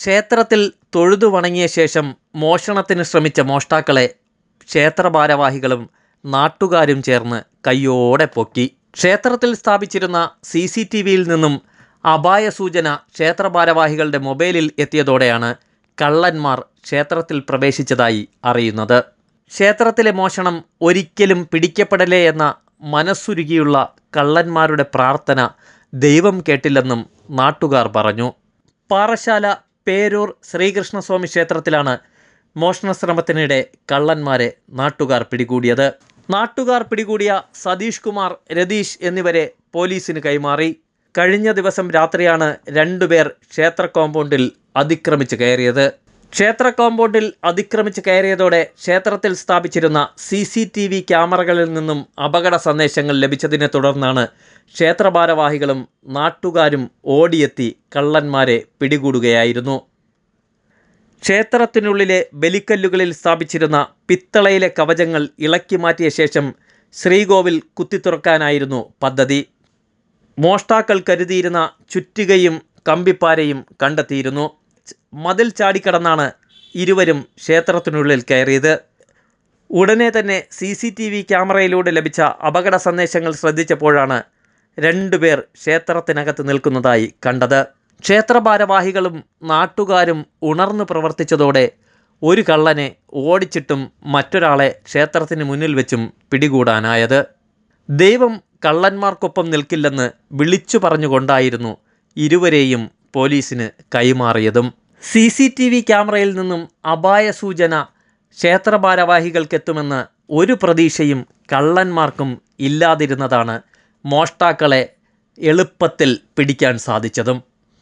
ക്ഷേത്രത്തിൽ തൊഴുതു വണങ്ങിയ ശേഷം മോഷണത്തിന് ശ്രമിച്ച മോഷ്ടാക്കളെ ക്ഷേത്രഭാരവാഹികളും നാട്ടുകാരും ചേർന്ന് കയ്യോടെ പൊക്കി. ക്ഷേത്രത്തിൽ സ്ഥാപിച്ചിരുന്ന CCTVയിൽ നിന്നും അപായ സൂചന ക്ഷേത്രഭാരവാഹികളുടെ മൊബൈലിൽ എത്തിയതോടെയാണ് കള്ളന്മാർ ക്ഷേത്രത്തിൽ പ്രവേശിച്ചതായി അറിയുന്നത്. ക്ഷേത്രത്തിലെ മോഷണം ഒരിക്കലും പിടിക്കപ്പെടലേ എന്ന മനസ്സുരുകിയുള്ള കള്ളന്മാരുടെ പ്രാർത്ഥന ദൈവം കേട്ടില്ലെന്നും നാട്ടുകാർ പറഞ്ഞു. പാറശാല പേരൂർ ശ്രീകൃഷ്ണസ്വാമി ക്ഷേത്രത്തിലാണ് മോഷണശ്രമത്തിനിടെ കള്ളന്മാരെ നാട്ടുകാർ പിടികൂടിയത്. നാട്ടുകാർ പിടികൂടിയ സതീഷ് കുമാർ, രതീഷ് എന്നിവരെ പോലീസിന് കൈമാറി. കഴിഞ്ഞ ദിവസം രാത്രിയാണ് രണ്ടുപേർ ക്ഷേത്ര കോമ്പൗണ്ടിൽ അതിക്രമിച്ച് കയറിയത്. ക്ഷേത്ര കോമ്പൗണ്ടിൽ അതിക്രമിച്ച് കയറിയതോടെ ക്ഷേത്രത്തിൽ സ്ഥാപിച്ചിരുന്ന CCTV ക്യാമറകളിൽ നിന്നും അപകട സന്ദേശങ്ങൾ ലഭിച്ചതിനെ തുടർന്നാണ് ക്ഷേത്രഭാരവാഹികളും നാട്ടുകാരും ഓടിയെത്തി കള്ളന്മാരെ പിടികൂടുകയായിരുന്നു. ക്ഷേത്രത്തിനുള്ളിലെ ബലിക്കല്ലുകളിൽ സ്ഥാപിച്ചിരുന്ന പിത്തളയിലെ കവചങ്ങൾ ഇളക്കി മാറ്റിയ ശേഷം ശ്രീകോവിൽ കുത്തിത്തുറക്കാനായിരുന്നു പദ്ധതി. മോഷ്ടാക്കൾ കരുതിയിരുന്ന ചുറ്റികയും കമ്പിപ്പാരയും കണ്ടെത്തിയിരുന്നു. മതിൽ ചാടിക്കടന്നാണ് ഇരുവരും ക്ഷേത്രത്തിനുള്ളിൽ കയറിയത്. ഉടനെ തന്നെ CCTV ക്യാമറയിലൂടെ ലഭിച്ച അപകട സന്ദേശങ്ങൾ ശ്രദ്ധിച്ചപ്പോഴാണ് രണ്ടുപേർ ക്ഷേത്രത്തിനകത്ത് നിൽക്കുന്നതായി കണ്ടത്. ക്ഷേത്രഭാരവാഹികളും നാട്ടുകാരും ഉണർന്നു പ്രവർത്തിച്ചതോടെ ഒരു കള്ളനെ ഓടിച്ചിട്ടും മറ്റൊരാളെ ക്ഷേത്രത്തിന് മുന്നിൽ വെച്ചും പിടികൂടാനായത്. ദൈവം കള്ളന്മാർക്കൊപ്പം നിൽക്കില്ലെന്ന് വിളിച്ചു പറഞ്ഞുകൊണ്ടായിരുന്നു ഇരുവരെയും പോലീസിന് കൈമാറിയതും. CCTV ക്യാമറയിൽ നിന്നും അപായ സൂചന ക്ഷേത്രഭാരവാഹികൾക്കെത്തുമെന്ന് ഒരു പ്രതീക്ഷയും കള്ളന്മാർക്കും ഇല്ലാതിരുന്നതാണ് മോഷ്ടാക്കളെ എളുപ്പത്തിൽ പിടിക്കാൻ സാധിച്ചതും.